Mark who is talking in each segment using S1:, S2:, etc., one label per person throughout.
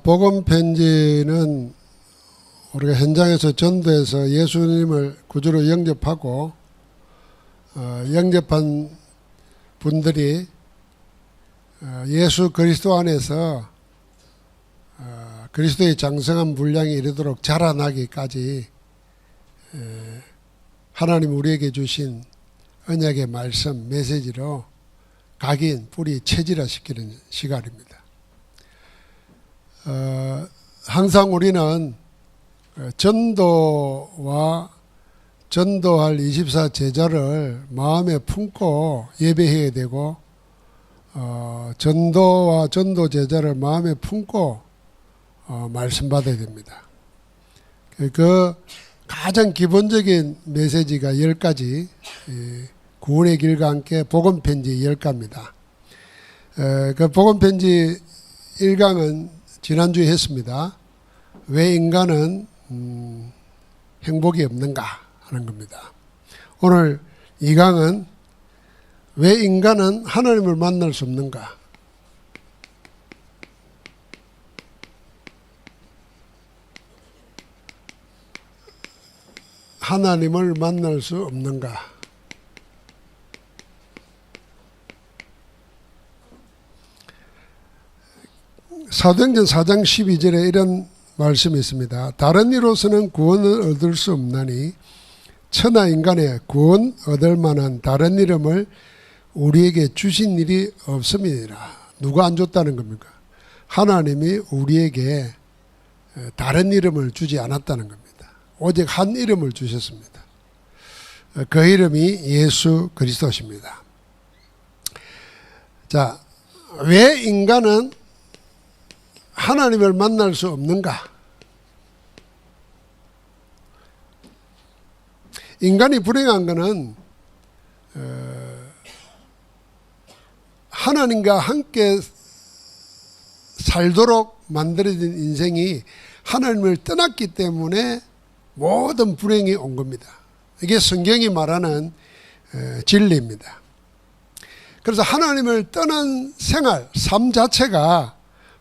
S1: 복음 편지는 우리가 현장에서 전도해서 예수님을 구주로 영접하고 영접한 분들이 예수 그리스도 안에서 그리스도의 장성한 분량에 이르도록 자라나기까지 하나님 우리에게 주신 언약의 말씀, 메시지로 각인, 뿌리, 체질화시키는 시간입니다. 항상 우리는 전도와 전도할 24 제자를 마음에 품고 예배해야 되고 전도와 전도 제자를 마음에 품고 말씀 받아야 됩니다. 그 가장 기본적인 메시지가 10가지, 구원의 길과 함께 복음편지 10가입니다. 그 복음편지 1강은 지난주에 했습니다. 왜 인간은 행복이 없는가 하는 겁니다. 오늘 2강은 왜 인간은 하나님을 만날 수 없는가. 하나님을 만날 수 없는가. 사도행전 4장 12절에 이런 말씀이 있습니다. 다른 이로서는 구원을 얻을 수 없나니 천하 인간의 구원 얻을 만한 다른 이름을 우리에게 주신 일이 없음이니라. 누가 안 줬다는 겁니까? 하나님이 우리에게 다른 이름을 주지 않았다는 겁니다. 오직 한 이름을 주셨습니다. 그 이름이 예수 그리스도십니다. 자, 왜 인간은 하나님을 만날 수 없는가? 인간이 불행한 것은 하나님과 함께 살도록 만들어진 인생이 하나님을 떠났기 때문에 모든 불행이 온 겁니다. 이게 성경이 말하는 진리입니다. 그래서 하나님을 떠난 생활, 삶 자체가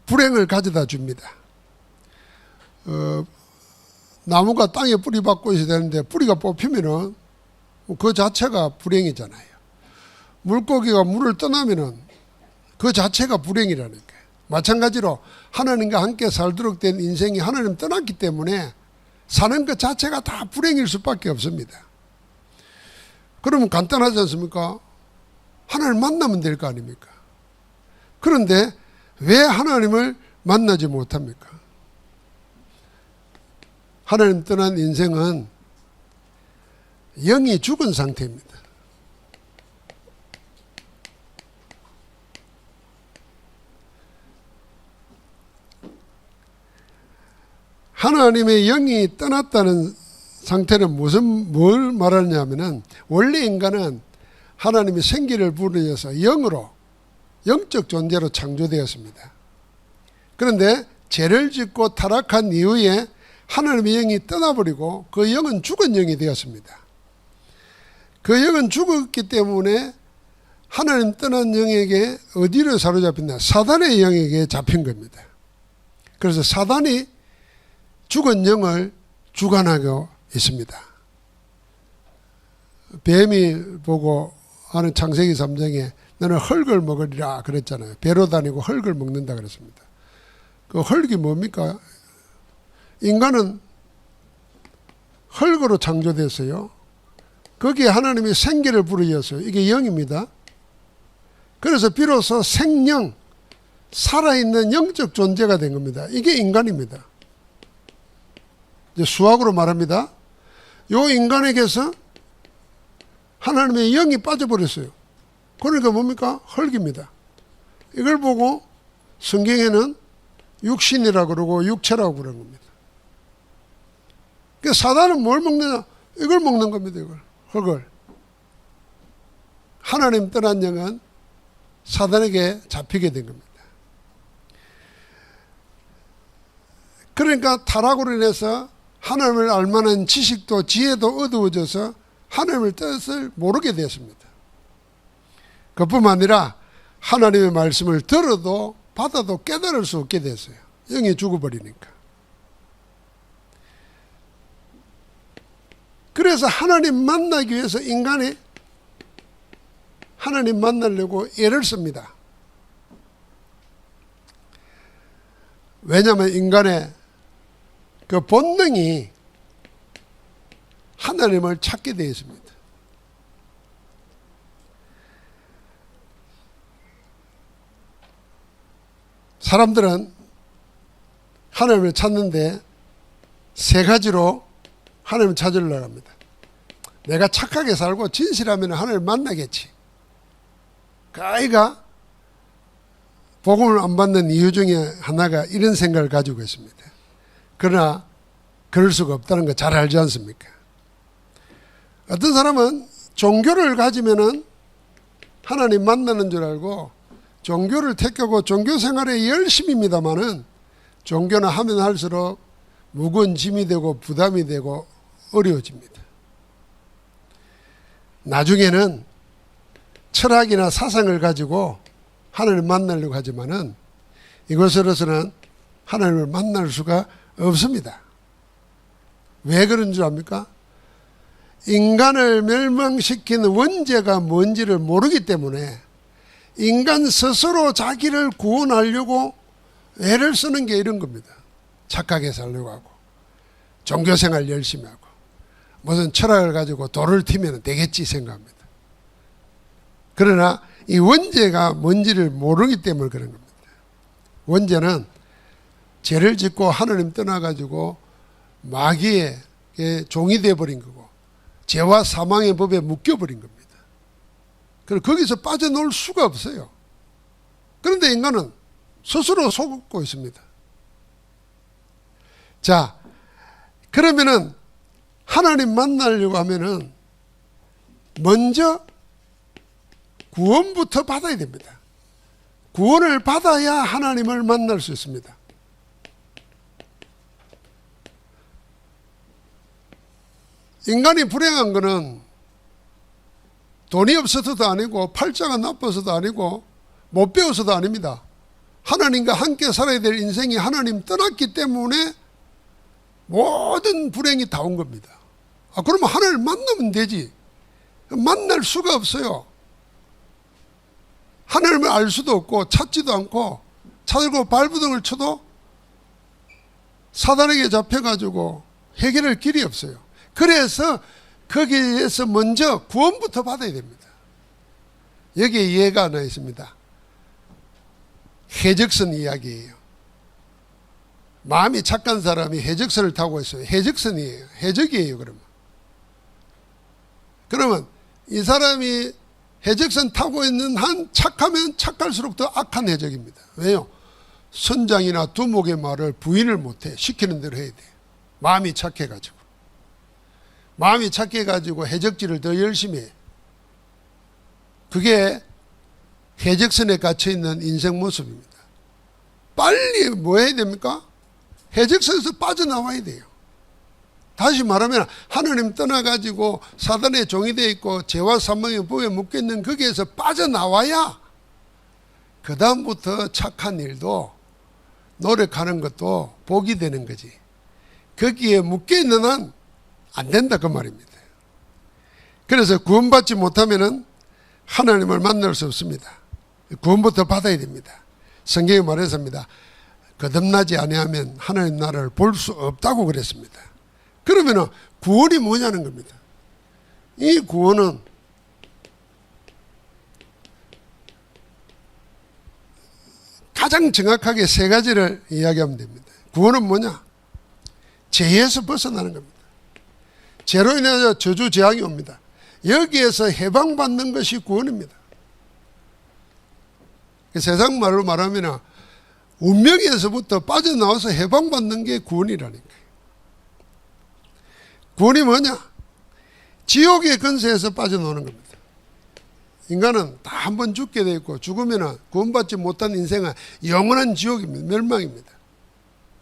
S1: 불행을 가져다 줍니다. 나무가 땅에 뿌리 박고 있어야 되는데 뿌리가 뽑히면은 그 자체가 불행이잖아요. 물고기가 물을 떠나면은 그 자체가 불행이라는 거예요. 마찬가지로 하나님과 함께 살도록 된 인생이 하나님 떠났기 때문에 사는 것 자체가 다 불행일 수밖에 없습니다. 그러면 간단하지 않습니까? 하나님 만나면 될 거 아닙니까? 그런데 왜 하나님을 만나지 못합니까? 하나님 떠난 인생은 영이 죽은 상태입니다. 하나님의 영이 떠났다는 상태는 뭘 말하느냐면은 원래 인간은 하나님이 생기를 부르셔서 영으로 영적 존재로 창조되었습니다. 그런데 죄를 짓고 타락한 이후에 하나님의 영이 떠나버리고 그 영은 죽은 영이 되었습니다. 그 영은 죽었기 때문에 하나님 떠난 영에게 어디로 사로잡혔나? 사단의 영에게 잡힌 겁니다. 그래서 사단이 죽은 영을 주관하고 있습니다. 뱀이 보고 하는 창세기 3장에 너는 흙을 먹으리라 그랬잖아요. 배로 다니고 흙을 먹는다 그랬습니다. 그 흙이 뭡니까? 인간은 흙으로 창조됐어요. 거기에 하나님이 생기를 부르셨어요. 이게 영입니다. 그래서 비로소 생명, 살아있는 영적 존재가 된 겁니다. 이게 인간입니다. 이제 수학으로 말합니다. 요 인간에게서 하나님의 영이 빠져버렸어요. 그러니까 뭡니까? 흙입니다. 이걸 보고 성경에는 육신이라고 그러고 육체라고 그러는 겁니다. 그러니까 사단은 뭘 먹느냐? 이걸 먹는 겁니다. 이걸. 흙을. 하나님 떠난 영은 사단에게 잡히게 된 겁니다. 그러니까 타락으로 인해서 하나님을 알만한 지식도 지혜도 어두워져서 하나님의 뜻을 모르게 되었습니다. 그뿐만 아니라 하나님의 말씀을 들어도 받아도 깨달을 수 없게 됐어요. 영이 죽어버리니까. 그래서 하나님 만나기 위해서 인간이 하나님 만나려고 애를 씁니다. 왜냐하면 인간의 그 본능이 하나님을 찾게 되어 있습니다. 사람들은 하나님을 찾는데 세 가지로 하나님을 찾으려고 합니다. 내가 착하게 살고 진실하면 하나님을 만나겠지. 그 아이가 복음을 안 받는 이유 중에 하나가 이런 생각을 가지고 있습니다. 그러나 그럴 수가 없다는 거 잘 알지 않습니까? 어떤 사람은 종교를 가지면은 하나님 만나는 줄 알고 종교를 택하고 종교 생활에 열심입니다만은 종교는 하면 할수록 무거운 짐이 되고 부담이 되고 어려워집니다. 나중에는 철학이나 사상을 가지고 하나님을 만나려고 하지만은 이것으로서는 하나님을 만날 수가 없습니다. 왜 그런 줄 압니까? 인간을 멸망시키는 원죄가 뭔지를 모르기 때문에 인간 스스로 자기를 구원하려고 애를 쓰는 게 이런 겁니다. 착하게 살려고 하고 종교생활 열심히 하고 무슨 철학을 가지고 돌을 튀면 되겠지 생각합니다. 그러나 이 원죄가 뭔지를 모르기 때문에 그런 겁니다. 원죄는 죄를 짓고 하나님 떠나가지고 마귀의 종이 되어버린 거고 죄와 사망의 법에 묶여버린 겁니다. 그래서 거기서 빠져나올 수가 없어요. 그런데 인간은 스스로 속고 있습니다. 자, 그러면은 하나님 만나려고 하면은 먼저 구원부터 받아야 됩니다. 구원을 받아야 하나님을 만날 수 있습니다. 인간이 불행한 것은 돈이 없어서도 아니고 팔자가 나빠서도 아니고 못 배워서도 아닙니다. 하나님과 함께 살아야 될 인생이 하나님 떠났기 때문에 모든 불행이 다 온 겁니다. 그러면 하나님을 만나면 되지. 만날 수가 없어요. 하나님을 알 수도 없고 찾지도 않고 찾으려고 발부둥을 쳐도 사단에게 잡혀가지고 해결할 길이 없어요. 그래서 거기에서 먼저 구원부터 받아야 됩니다. 여기에 예가 하나 있습니다. 해적선 이야기예요. 마음이 착한 사람이 해적선을 타고 있어요. 해적선이에요. 해적이에요. 그러면 이 사람이 해적선 타고 있는 한 착하면 착할수록 더 악한 해적입니다. 왜요? 선장이나 두목의 말을 부인을 못해. 시키는 대로 해야 돼요. 마음이 착해가지고. 마음이 착해가지고 해적질을 더 열심히 해. 그게 해적선에 갇혀있는 인생 모습입니다. 빨리 뭐 해야 됩니까? 해적선에서 빠져나와야 돼요. 다시 말하면 하나님 떠나가지고 사단의 종이 되어 있고 죄와 사망의 법에 묶여있는 거기에서 빠져나와야 그 다음부터 착한 일도 노력하는 것도 복이 되는 거지. 거기에 묶여있는 한 안 된다 그 말입니다. 그래서 구원받지 못하면 하나님을 만날 수 없습니다. 구원부터 받아야 됩니다. 성경에 말했습니다. 거듭나지 아니하면 하나님 나라를 볼 수 없다고 그랬습니다. 그러면 구원이 뭐냐는 겁니다. 이 구원은 가장 정확하게 세 가지를 이야기하면 됩니다. 구원은 뭐냐? 죄에서 벗어나는 겁니다. 죄로 인해서 저주 재앙이 옵니다. 여기에서 해방받는 것이 구원입니다. 세상 말로 말하면 운명에서부터 빠져나와서 해방받는 게 구원이라니까요. 구원이 뭐냐? 지옥의 근세에서 빠져나오는 겁니다. 인간은 다 한 번 죽게 돼 있고 죽으면 구원받지 못한 인생은 영원한 지옥입니다. 멸망입니다.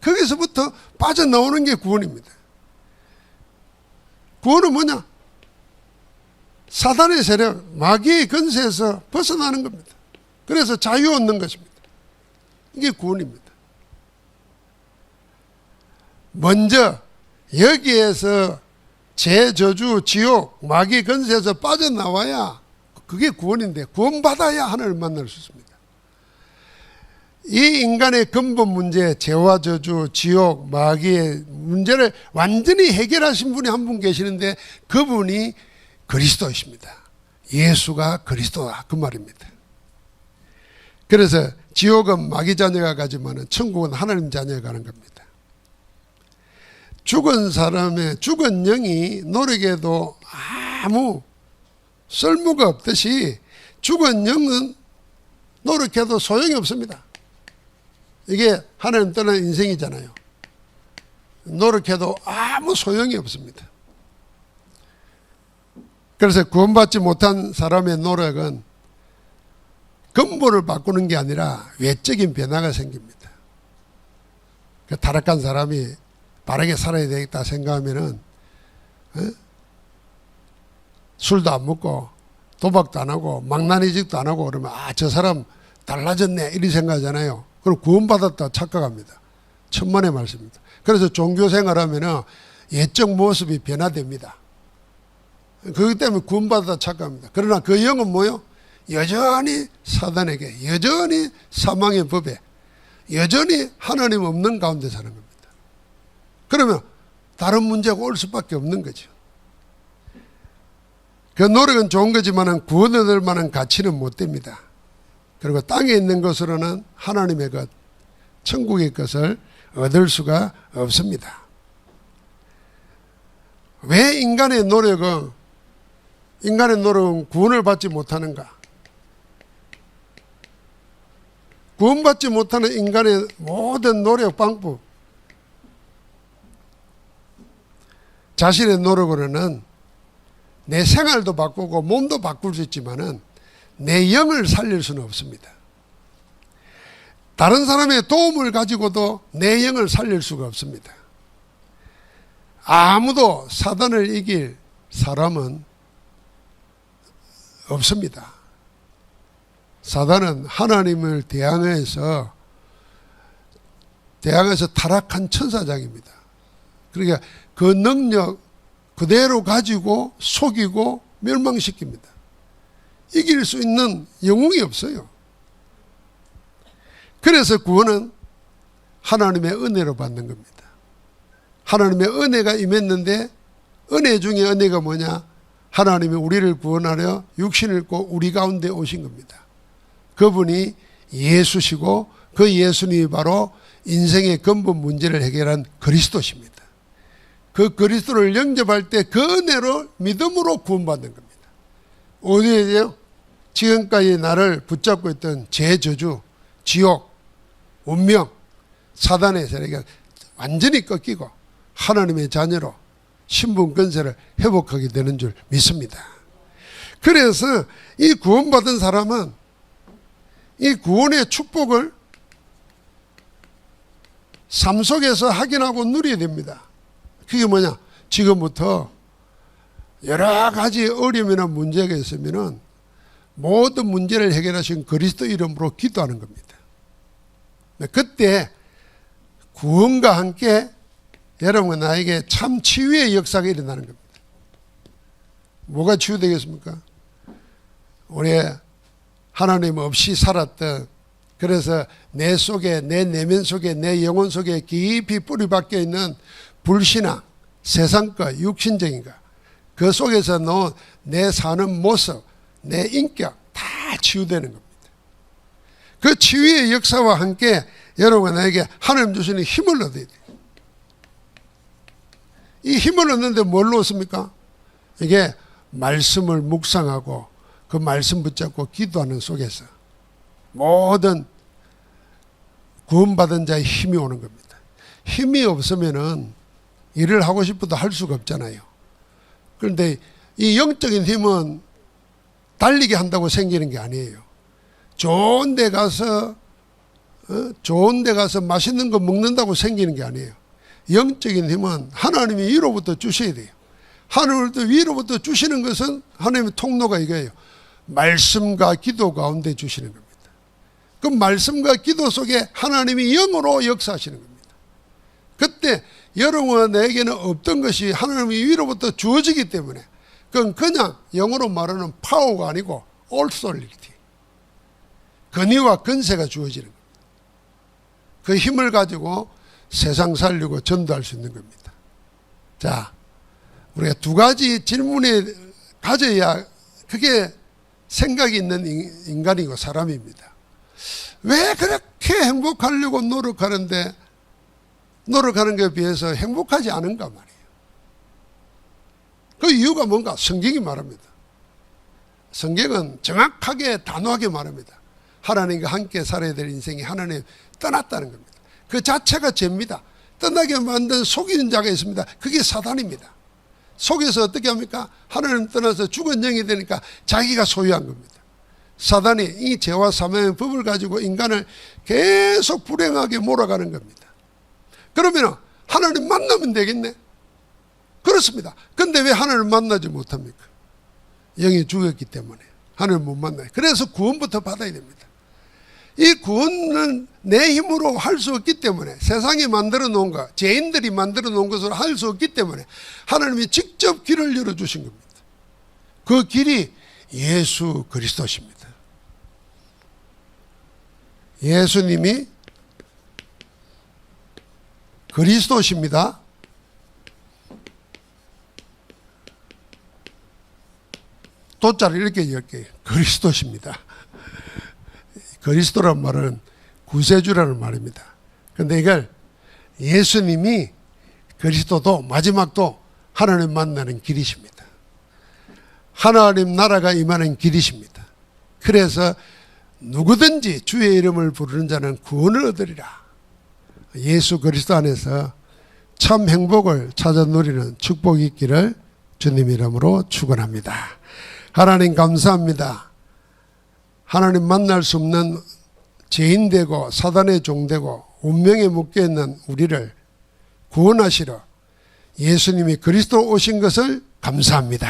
S1: 거기서부터 빠져나오는 게 구원입니다. 구원은 뭐냐? 사단의 세력, 마귀의 근세에서 벗어나는 겁니다. 그래서 자유 얻는 것입니다. 이게 구원입니다. 먼저 여기에서 죄저주 지옥 마귀 권세에서 빠져나와야 그게 구원인데, 구원받아야 하나님을 만날 수 있습니다. 이 인간의 근본 문제, 죄와 저주, 지옥, 마귀의 문제를 완전히 해결하신 분이 한 분 계시는데, 그분이 그리스도이십니다. 예수가 그리스도다, 그 말입니다. 그래서 지옥은 마귀 자녀가 가지만 천국은 하나님 자녀가 가는 겁니다. 죽은 사람의 죽은 영이 노력해도 아무 쓸모가 없듯이 죽은 영은 노력해도 소용이 없습니다. 이게 하나님 떠난 인생이잖아요. 노력해도 아무 소용이 없습니다. 그래서 구원받지 못한 사람의 노력은 근본을 바꾸는 게 아니라 외적인 변화가 생깁니다. 그 타락한 사람이 바르게 살아야 되겠다 생각하면은 술도 안 먹고 도박도 안 하고 망나니짓도 안 하고 그러면 저 사람 달라졌네 이리 생각하잖아요. 그럼 구원받았다 착각합니다. 천만의 말씀입니다. 그래서 종교생활하면은 예적 모습이 변화됩니다. 그렇기 때문에 구원받았다 착각합니다. 그러나 그 영은 뭐요? 여전히 사단에게, 여전히 사망의 법에, 여전히 하나님 없는 가운데 사는 겁니다. 그러면 다른 문제가 올 수밖에 없는 거죠. 그 노력은 좋은 거지만 구원 얻을 만한 가치는 못 됩니다. 그리고 땅에 있는 것으로는 하나님의 것, 천국의 것을 얻을 수가 없습니다. 왜 인간의 노력은 구원을 받지 못하는가? 구원받지 못하는 인간의 모든 노력 방법, 자신의 노력으로는 내 생활도 바꾸고 몸도 바꿀 수 있지만은 내 영을 살릴 수는 없습니다. 다른 사람의 도움을 가지고도 내 영을 살릴 수가 없습니다. 아무도 사단을 이길 사람은 없습니다. 사단은 하나님을 대항해서 타락한 천사장입니다. 그러니까 그 능력 그대로 가지고 속이고 멸망시킵니다. 이길 수 있는 영웅이 없어요. 그래서 구원은 하나님의 은혜로 받는 겁니다. 하나님의 은혜가 임했는데, 은혜 중에 은혜가 뭐냐? 하나님이 우리를 구원하려 육신을 입고 우리 가운데 오신 겁니다. 그분이 예수시고 그 예수님이 바로 인생의 근본 문제를 해결한 그리스도십니다. 그 그리스도를 영접할 때 그 은혜로 믿음으로 구원받는 겁니다. 어디에요? 지금까지 나를 붙잡고 있던 죄, 저주, 지옥, 운명, 사단의 세력이 완전히 꺾이고 하나님의 자녀로 신분 권세를 회복하게 되는 줄 믿습니다. 그래서 이 구원받은 사람은 이 구원의 축복을 삶 속에서 확인하고 누려야 됩니다. 그게 뭐냐? 지금부터 여러 가지 어려움이나 문제가 있으면은 모든 문제를 해결하신 그리스도 이름으로 기도하는 겁니다. 그때 구원과 함께 여러분 나에게 참 치유의 역사가 일어나는 겁니다. 뭐가 치유되겠습니까? 우리 하나님 없이 살았던, 그래서 내 속에, 내 내면 속에, 내 영혼 속에 깊이 뿌리 박혀 있는 불신앙, 세상과 육신적인 것, 그 속에서 놓은 내 사는 모습, 내 인격 다 치유되는 겁니다. 그 치유의 역사와 함께 여러분 나에게 하나님 주시는 힘을 얻어야 돼요. 이 힘을 얻는데 뭘로 얻습니까? 이게 말씀을 묵상하고 그 말씀 붙잡고 기도하는 속에서 모든 구원받은 자의 힘이 오는 겁니다. 힘이 없으면은 일을 하고 싶어도 할 수가 없잖아요. 그런데 이 영적인 힘은 달리게 한다고 생기는 게 아니에요. 좋은 데 가서 맛있는 거 먹는다고 생기는 게 아니에요. 영적인 힘은 하나님이 위로부터 주셔야 돼요. 하늘도 위로부터 주시는 것은 하나님의 통로가 이거예요. 말씀과 기도 가운데 주시는 겁니다. 그 말씀과 기도 속에 하나님이 영으로 역사하시는 겁니다. 그때 여러분과 내게는 없던 것이 하나님의 위로부터 주어지기 때문에 그건 그냥 영어로 말하는 파워가 아니고 authority, 권위와 권세가 주어지는 겁니다. 그 힘을 가지고 세상 살리고 전도할 수 있는 겁니다. 자, 우리가 두 가지 질문에 가져야 그게 생각이 있는 인간이고 사람입니다. 왜 그렇게 행복하려고 노력하는데 노력하는 것에 비해서 행복하지 않은가 말이에요. 그 이유가 뭔가? 성경이 말합니다. 성경은 정확하게 단호하게 말합니다. 하나님과 함께 살아야 될 인생이 하나님 떠났다는 겁니다. 그 자체가 죄입니다. 떠나게 만든 속이는 자가 있습니다. 그게 사단입니다. 속에서 어떻게 합니까? 하나님 떠나서 죽은 영이 되니까 자기가 소유한 겁니다. 사단이 이 죄와 사망의 법을 가지고 인간을 계속 불행하게 몰아가는 겁니다. 그러면 하나님 만나면 되겠네? 그렇습니다. 근데 왜 하나님을 만나지 못합니까? 영이 죽었기 때문에 하나님을 못 만나요. 그래서 구원부터 받아야 됩니다. 이 구원은 내 힘으로 할 수 없기 때문에, 세상이 만들어 놓은 것, 죄인들이 만들어 놓은 것으로 할 수 없기 때문에 하나님이 직접 길을 열어주신 겁니다. 그 길이 예수 그리스도십니다. 예수님이 그리스도십니다. 도자를 이렇게 열게요. 그리스도십니다. 그리스도란 말은 구세주라는 말입니다. 그런데 이걸 예수님이 그리스도도 마지막도 하나님 만나는 길이십니다. 하나님 나라가 임하는 길이십니다. 그래서 누구든지 주의 이름을 부르는 자는 구원을 얻으리라. 예수 그리스도 안에서 참 행복을 찾아 누리는 축복이 있기를 주님 이름으로 축원합니다. 하나님 감사합니다. 하나님 만날 수 없는 죄인되고 사단의 종되고 운명에 묶여있는 우리를 구원하시러 예수님이 그리스도 오신 것을 감사합니다.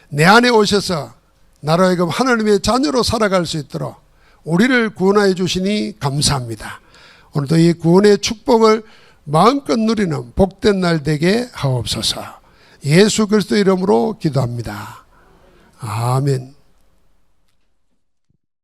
S1: 내 안에 오셔서 나로 하여금 하나님의 자녀로 살아갈 수 있도록 우리를 구원하여 주시니 감사합니다. 오늘도 이 구원의 축복을 마음껏 누리는 복된 날 되게 하옵소서. 예수 그리스도 이름으로 기도합니다. 아멘.